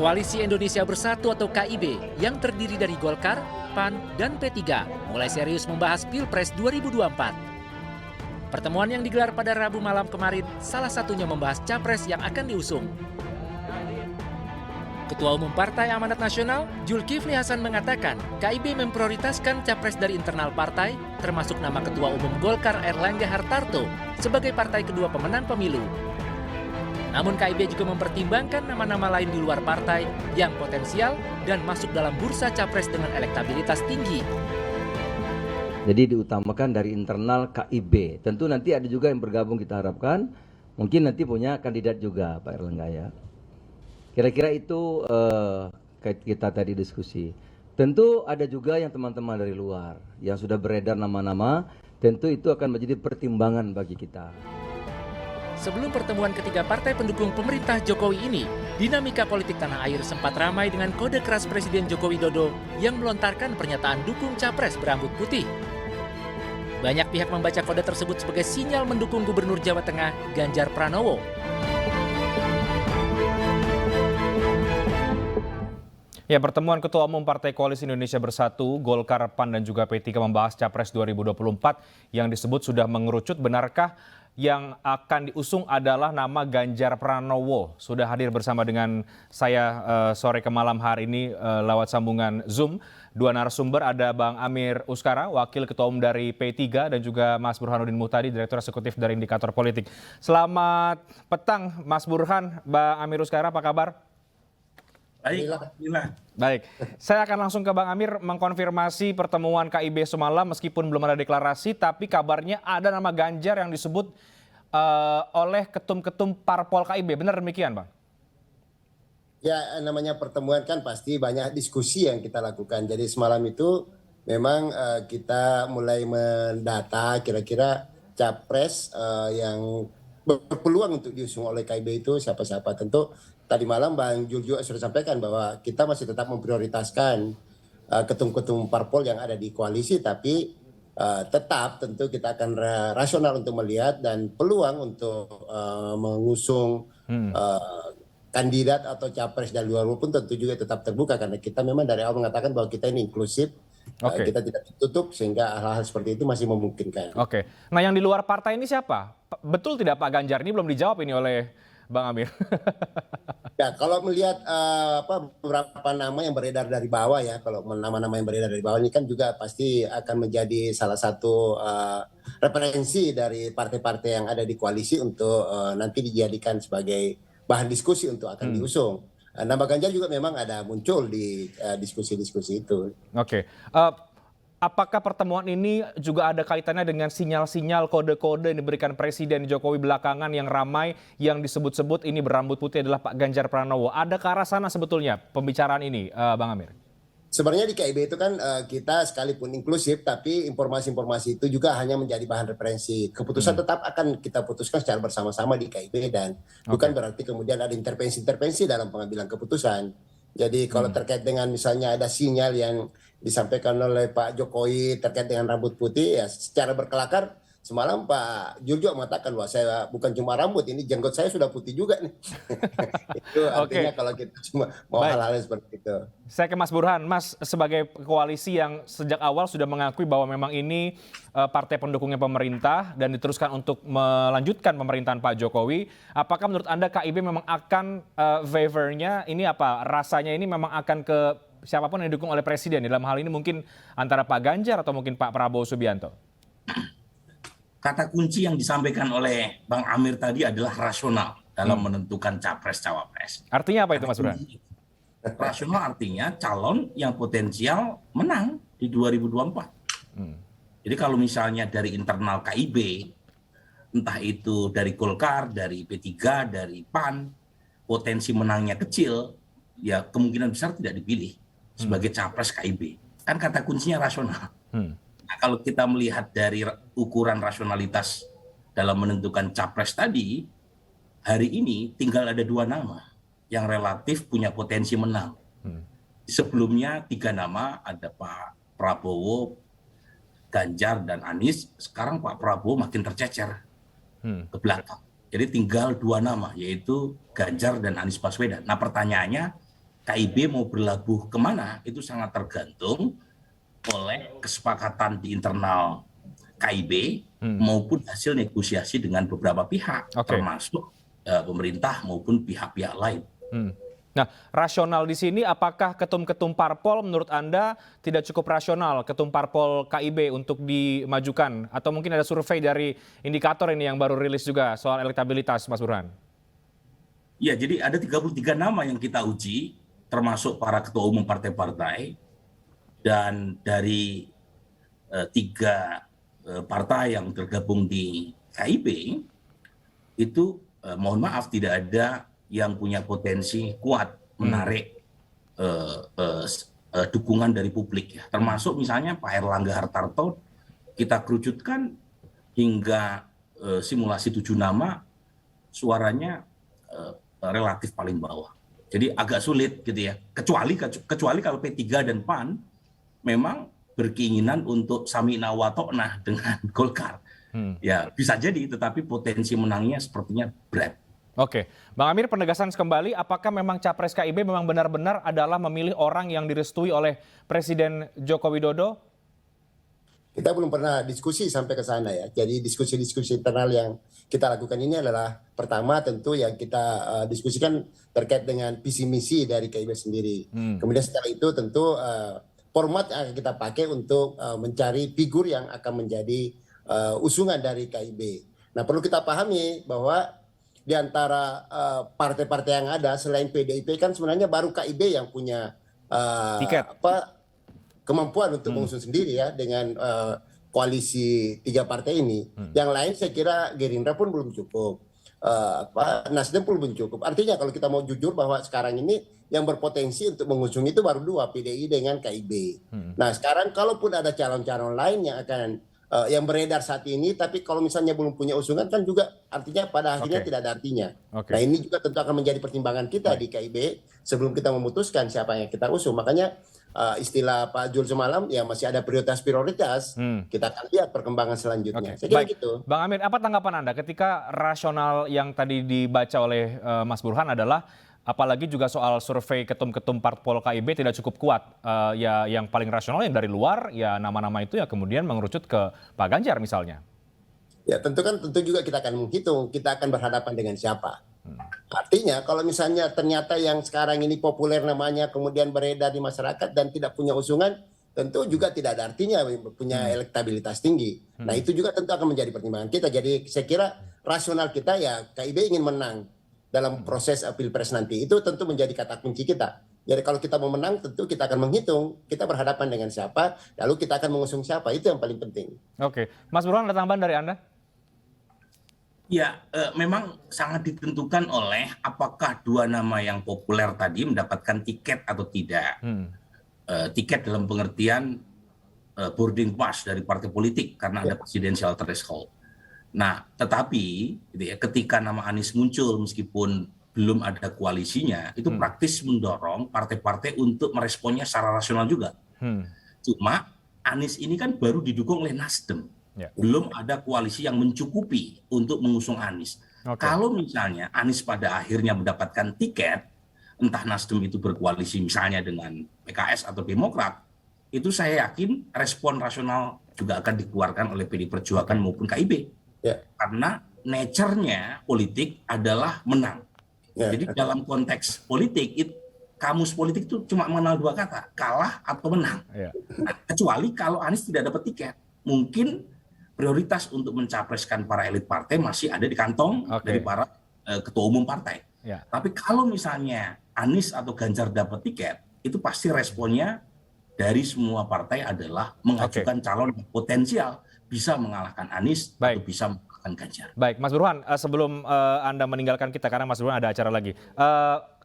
Koalisi Indonesia Bersatu atau KIB yang terdiri dari Golkar, PAN, dan P3 mulai serius membahas Pilpres 2024. Pertemuan yang digelar pada Rabu malam kemarin salah satunya membahas capres yang akan diusung. Ketua Umum Partai Amanat Nasional, Zulkifli Hasan mengatakan KIB memprioritaskan capres dari internal partai, termasuk nama Ketua Umum Golkar Erlangga Hartarto sebagai partai kedua pemenang pemilu. Namun KIB juga mempertimbangkan nama-nama lain di luar partai yang potensial dan masuk dalam bursa capres dengan elektabilitas tinggi. Jadi diutamakan dari internal KIB. Tentu nanti ada juga yang bergabung kita harapkan. Mungkin nanti punya kandidat juga Pak Erlangga ya. Kira-kira itu kita tadi diskusi. Tentu ada juga yang teman-teman dari luar yang sudah beredar nama-nama. Tentu itu akan menjadi pertimbangan bagi kita. Sebelum pertemuan ketiga partai pendukung pemerintah Jokowi ini, dinamika politik tanah air sempat ramai dengan kode keras Presiden Joko Widodo yang melontarkan pernyataan dukung capres berambut putih. Banyak pihak membaca kode tersebut sebagai sinyal mendukung Gubernur Jawa Tengah Ganjar Pranowo. Ya, pertemuan Ketua Umum Partai Koalisi Indonesia Bersatu, Golkar, PAN, dan juga P3 membahas Capres 2024 yang disebut sudah mengerucut. Benarkah yang akan diusung adalah nama Ganjar Pranowo? Sudah hadir bersama dengan saya sore ke malam hari ini lewat sambungan Zoom. Dua narasumber, ada Bang Amir Uskara, Wakil Ketua Umum dari P3, dan juga Mas Burhanuddin Muhtadi, Direktur Eksekutif dari Indikator Politik. Selamat petang Mas Burhan, Bang Amir Uskara, apa kabar? Baik, saya akan langsung ke Bang Amir mengkonfirmasi pertemuan KIB semalam meskipun belum ada deklarasi, tapi kabarnya ada nama Ganjar yang disebut oleh ketum-ketum parpol KIB. Benar demikian, Bang? Ya, namanya pertemuan kan pasti banyak diskusi yang kita lakukan. Jadi semalam itu memang kita mulai mendata kira-kira capres yang berpeluang untuk diusung oleh KIB itu siapa-siapa. Tentu tadi malam Bang Jul juga sudah sampaikan bahwa kita masih tetap memprioritaskan ketum-ketum parpol yang ada di koalisi, tapi tetap tentu kita akan rasional untuk melihat dan peluang untuk mengusung kandidat atau capres dari luar pun tentu juga tetap terbuka, karena kita memang dari awal mengatakan bahwa kita ini inklusif. Kita tidak ditutup sehingga hal-hal seperti itu masih memungkinkan. Oke. Nah, yang di luar partai ini siapa? Betul tidak Pak Ganjar? Ini belum dijawab ini oleh Bang Amir. Ya, kalau melihat beberapa nama yang beredar dari bawah ya, kalau nama-nama yang beredar dari bawah ini kan juga pasti akan menjadi salah satu referensi dari partai-partai yang ada di koalisi untuk nanti dijadikan sebagai bahan diskusi untuk akan diusung. Nama Ganjar juga memang ada muncul di diskusi-diskusi itu. Oke. Apakah pertemuan ini juga ada kaitannya dengan sinyal-sinyal kode-kode yang diberikan Presiden Jokowi belakangan yang ramai, yang disebut-sebut ini berambut putih adalah Pak Ganjar Pranowo? Ada ke arah sana sebetulnya pembicaraan ini, Bang Amir? Sebenarnya di KIB itu kan kita sekalipun inklusif, tapi informasi-informasi itu juga hanya menjadi bahan referensi. Keputusan tetap akan kita putuskan secara bersama-sama di KIB, dan bukan berarti kemudian ada intervensi-intervensi dalam pengambilan keputusan. Jadi kalau terkait dengan misalnya ada sinyal yang disampaikan oleh Pak Jokowi terkait dengan rambut putih, ya secara berkelakar semalam Pak Jul juga mengatakan bahwa saya bukan cuma rambut, ini jenggot saya sudah putih juga nih. Itu artinya kalau kita cuma mau hal-hal seperti itu. Saya ke Mas Burhan. Mas, sebagai koalisi yang sejak awal sudah mengakui bahwa memang ini partai pendukungnya pemerintah dan diteruskan untuk melanjutkan pemerintahan Pak Jokowi, apakah menurut Anda KIB memang akan wavernya ini apa? Rasanya ini memang akan ke siapapun yang didukung oleh Presiden? Dalam hal ini mungkin antara Pak Ganjar atau mungkin Pak Prabowo Subianto? Kata kunci yang disampaikan oleh Bang Amir tadi adalah rasional dalam menentukan capres-cawapres. Artinya apa itu, Mas Burhan? Rasional artinya calon yang potensial menang di 2024. Jadi kalau misalnya dari internal KIB, entah itu dari Golkar, dari P3, dari PAN, potensi menangnya kecil, ya kemungkinan besar tidak dipilih sebagai capres KIB. Kan kata kuncinya rasional. Nah, kalau kita melihat dari ukuran rasionalitas dalam menentukan capres tadi, hari ini tinggal ada dua nama yang relatif punya potensi menang. Sebelumnya 3 nama, ada Pak Prabowo, Ganjar, dan Anies. Sekarang Pak Prabowo makin tercecer ke belakang. Jadi tinggal 2 nama, yaitu Ganjar dan Anies Baswedan. Nah, pertanyaannya, KIB mau berlabuh kemana itu sangat tergantung oleh kesepakatan di internal KIB maupun hasil negosiasi dengan beberapa pihak, termasuk pemerintah maupun pihak-pihak lain. Nah, rasional di sini apakah ketum-ketum parpol menurut Anda tidak cukup rasional, ketum parpol KIB untuk dimajukan? Atau mungkin ada survei dari indikator ini yang baru rilis juga soal elektabilitas, Mas Burhan? Ya, jadi ada 33 nama yang kita uji, termasuk para ketua umum partai-partai, dan dari 3 partai yang tergabung di KIB, itu mohon maaf tidak ada yang punya potensi kuat menarik dukungan dari publik ya. Termasuk misalnya Pak Erlangga Hartarto kita kerucutkan hingga simulasi 7 nama suaranya relatif paling bawah. Jadi agak sulit gitu ya. Kecuali kalau P3 dan PAN memang berkeinginan untuk sami'na wa ta'na dengan Golkar. Ya bisa jadi, tetapi potensi menangnya sepertinya berat. Oke, Bang Amir, penegasan kembali, apakah memang capres KIB memang benar-benar adalah memilih orang yang direstui oleh Presiden Joko Widodo? Kita belum pernah diskusi sampai ke sana ya. Jadi diskusi-diskusi internal yang kita lakukan ini adalah pertama tentu yang kita diskusikan terkait dengan visi misi dari KIB sendiri. Kemudian setelah itu tentu format yang akan kita pakai untuk mencari figur yang akan menjadi usungan dari KIB. Nah, perlu kita pahami bahwa di antara partai-partai yang ada selain PDIP kan sebenarnya baru KIB yang punya tiket, kemampuan untuk mengusung sendiri ya dengan koalisi 3 partai ini. Yang lain saya kira Gerindra pun belum cukup, Nasdem pun belum cukup. Artinya kalau kita mau jujur bahwa sekarang ini yang berpotensi untuk mengusung itu baru 2, PDI dengan KIB. Nah sekarang kalaupun ada calon-calon lain yang akan yang beredar saat ini, tapi kalau misalnya belum punya usungan kan juga artinya pada akhirnya tidak ada artinya. Nah ini juga tentu akan menjadi pertimbangan kita di KIB sebelum kita memutuskan siapa yang kita usung. Makanya istilah Pak Jul semalam ya masih ada prioritas. Kita akan lihat perkembangan selanjutnya. Saya kira gitu. Bang Amir, apa tanggapan Anda ketika rasional yang tadi dibaca oleh Mas Burhan adalah apalagi juga soal survei ketum-ketum parpol KIB tidak cukup kuat. Ya yang paling rasional yang dari luar, ya nama-nama itu ya kemudian mengerucut ke Pak Ganjar misalnya. Ya tentu juga kita akan menghitung, kita akan berhadapan dengan siapa. Artinya kalau misalnya ternyata yang sekarang ini populer namanya kemudian beredar di masyarakat dan tidak punya usungan, tentu juga tidak ada artinya punya elektabilitas tinggi. Nah itu juga tentu akan menjadi pertimbangan kita. Jadi saya kira rasional kita ya KIB ingin menang dalam proses pilpres nanti. Itu tentu menjadi kata kunci kita. Jadi kalau kita mau menang tentu kita akan menghitung kita berhadapan dengan siapa, lalu kita akan mengusung siapa. Itu yang paling penting. Oke, Mas Burhan ada tambahan dari Anda? Ya, memang sangat ditentukan oleh apakah 2 nama yang populer tadi mendapatkan tiket atau tidak. Tiket dalam pengertian boarding pass dari partai politik karena ada presidential threshold. Nah, tetapi gitu ya, ketika nama Anies muncul meskipun belum ada koalisinya, itu praktis mendorong partai-partai untuk meresponnya secara rasional juga. Cuma Anies ini kan baru didukung oleh Nasdem. Belum ada koalisi yang mencukupi untuk mengusung Anies. Kalau misalnya Anies pada akhirnya mendapatkan tiket, entah Nasdem itu berkoalisi misalnya dengan PKS atau Demokrat, itu saya yakin respon rasional juga akan dikeluarkan oleh PD Perjuangan maupun KIB. Karena nature-nya politik adalah menang. Jadi dalam konteks politik, kamus politik itu cuma mengenal 2 kata, kalah atau menang. Nah, kecuali kalau Anies tidak dapat tiket, mungkin prioritas untuk mencapreskan para elit partai masih ada di kantong dari para ketua umum partai. Tapi kalau misalnya Anies atau Ganjar dapat tiket, itu pasti responnya dari semua partai adalah mengajukan calon yang potensial bisa mengalahkan Anies atau bisa mengalahkan Ganjar. Baik, Mas Burhan, sebelum Anda meninggalkan kita karena Mas Burhan ada acara lagi.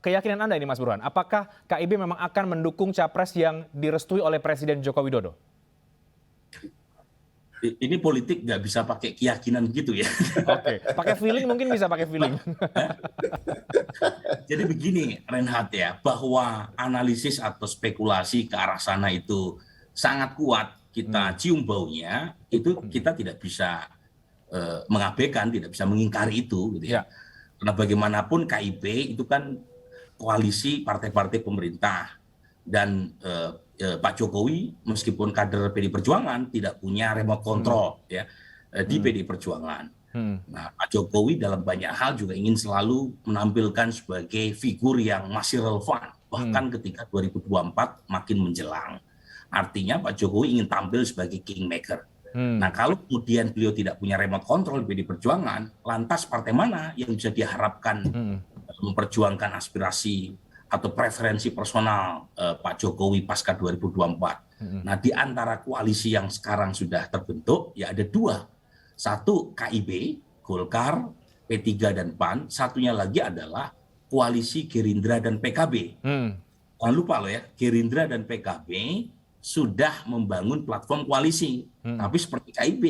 Keyakinan Anda ini Mas Burhan, apakah KIB memang akan mendukung capres yang direstui oleh Presiden Joko Widodo? Ini politik nggak bisa pakai keyakinan gitu ya. Pakai feeling mungkin bisa pakai feeling. Jadi begini Reinhardt ya, bahwa analisis atau spekulasi ke arah sana itu sangat kuat, kita cium baunya, itu kita tidak bisa mengabaikan, tidak bisa mengingkari itu gitu ya. Karena bagaimanapun KIB itu kan koalisi partai-partai pemerintah dan Pak Jokowi meskipun kader PD Perjuangan tidak punya remote control ya di PD Perjuangan. Nah, Pak Jokowi dalam banyak hal juga ingin selalu menampilkan sebagai figur yang masih relevan bahkan ketika 2024 makin menjelang. Artinya Pak Jokowi ingin tampil sebagai kingmaker. Nah, kalau kemudian beliau tidak punya remote control PD Perjuangan, lantas partai mana yang bisa diharapkan memperjuangkan aspirasi atau preferensi personal Pak Jokowi pasca 2024? Nah, di antara koalisi yang sekarang sudah terbentuk, ya ada dua. Satu KIB, Golkar, P3 dan PAN. Satunya lagi adalah koalisi Gerindra dan PKB. Jangan lupa loh ya, Gerindra dan PKB sudah membangun platform koalisi. Tapi seperti KIB,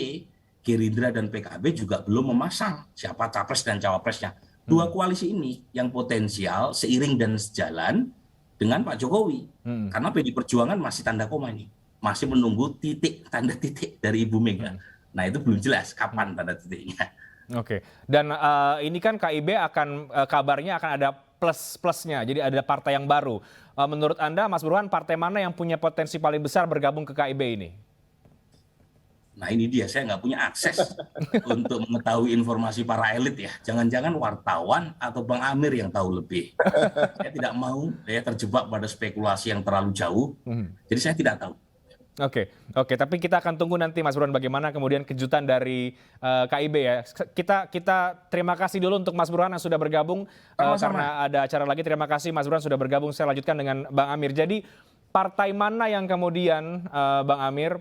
Gerindra dan PKB juga belum memasang siapa capres dan cawapresnya. Dua koalisi ini yang potensial seiring dan sejalan dengan Pak Jokowi. Karena PD Perjuangan masih tanda koma nih. Masih menunggu tanda titik dari Ibu Mega. Nah, itu belum jelas kapan tanda titiknya. Oke. Dan ini kan KIB akan kabarnya akan ada plus-plusnya. Jadi ada partai yang baru. Menurut Anda, Mas Burhan, partai mana yang punya potensi paling besar bergabung ke KIB ini? Nah, ini dia, saya nggak punya akses untuk mengetahui informasi para elit ya. Jangan-jangan wartawan atau Bang Amir yang tahu lebih. Saya tidak mau terjebak pada spekulasi yang terlalu jauh. Jadi saya tidak tahu. Oke, tapi kita akan tunggu nanti Mas Burhan bagaimana kemudian kejutan dari KIB ya. Kita terima kasih dulu untuk Mas Burhan yang sudah bergabung karena ada acara lagi. Terima kasih Mas Burhan sudah bergabung. Saya lanjutkan dengan Bang Amir. Jadi partai mana yang kemudian Bang Amir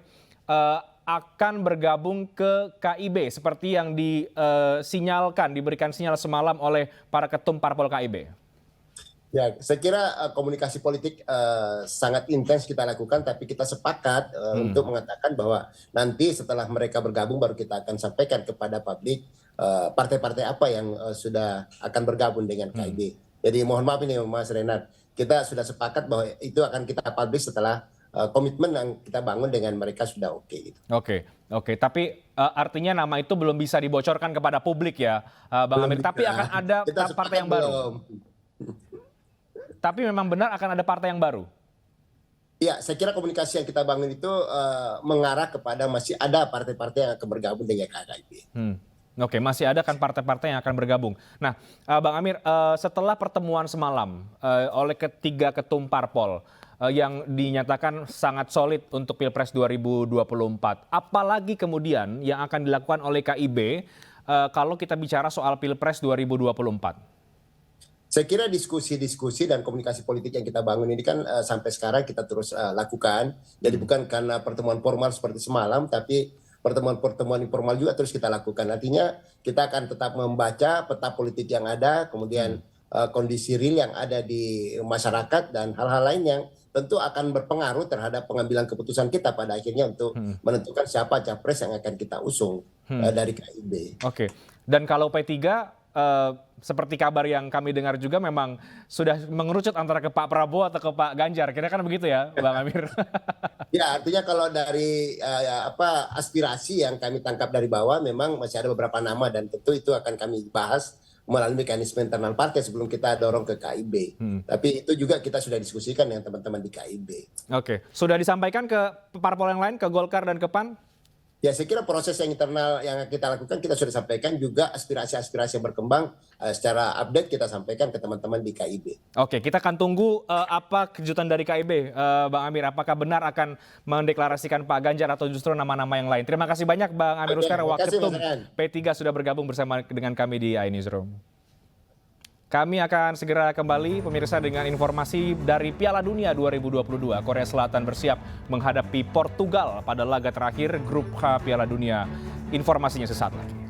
akan bergabung ke KIB seperti yang disinyalkan, diberikan sinyal semalam oleh para ketum parpol KIB? Ya, saya kira komunikasi politik sangat intens kita lakukan, tapi kita sepakat untuk mengatakan bahwa nanti setelah mereka bergabung baru kita akan sampaikan kepada publik partai-partai apa yang sudah akan bergabung dengan KIB. Jadi mohon maaf ini Mas Renat, kita sudah sepakat bahwa itu akan kita publik setelah komitmen yang kita bangun dengan mereka sudah oke. Gitu. Oke. Tapi artinya nama itu belum bisa dibocorkan kepada publik ya, Bang Amir. Tapi akan ada partai yang baru. Tapi memang benar akan ada partai yang baru? Ya, saya kira komunikasi yang kita bangun itu mengarah kepada masih ada partai-partai yang akan bergabung dengan KIB. Oke, masih ada kan partai-partai yang akan bergabung. Nah, Bang Amir, setelah pertemuan semalam oleh ketiga ketum parpol yang dinyatakan sangat solid untuk Pilpres 2024, apalagi kemudian yang akan dilakukan oleh KIB kalau kita bicara soal Pilpres 2024? Saya kira diskusi-diskusi dan komunikasi politik yang kita bangun ini kan sampai sekarang kita terus lakukan. Jadi bukan karena pertemuan formal seperti semalam, tapi pertemuan-pertemuan informal juga terus kita lakukan. Artinya kita akan tetap membaca peta politik yang ada, kemudian kondisi real yang ada di masyarakat dan hal-hal lain yang tentu akan berpengaruh terhadap pengambilan keputusan kita pada akhirnya untuk menentukan siapa capres yang akan kita usung dari KIB. Oke. Dan kalau P3 seperti kabar yang kami dengar juga memang sudah mengerucut antara ke Pak Prabowo atau ke Pak Ganjar. Kira-kira kan begitu ya, Bang Amir? Ya, artinya kalau dari aspirasi yang kami tangkap dari bawah memang masih ada beberapa nama dan tentu itu akan kami bahas melalui mekanisme internal partai sebelum kita dorong ke KIB. Tapi itu juga kita sudah diskusikan dengan teman-teman di KIB. Oke, sudah disampaikan ke parpol yang lain, ke Golkar dan ke PAN? Ya, saya kira proses yang internal yang kita lakukan kita sudah sampaikan, juga aspirasi-aspirasi yang berkembang secara update kita sampaikan ke teman-teman di KIB. Oke, kita akan tunggu apa kejutan dari KIB, Bang Amir. Apakah benar akan mendeklarasikan Pak Ganjar atau justru nama-nama yang lain? Terima kasih banyak Bang Amir Uskar, Waketum P3 sudah bergabung bersama dengan kami di iNewsroom. Kami akan segera kembali pemirsa dengan informasi dari Piala Dunia 2022. Korea Selatan bersiap menghadapi Portugal pada laga terakhir grup H Piala Dunia. Informasinya sesaat lagi.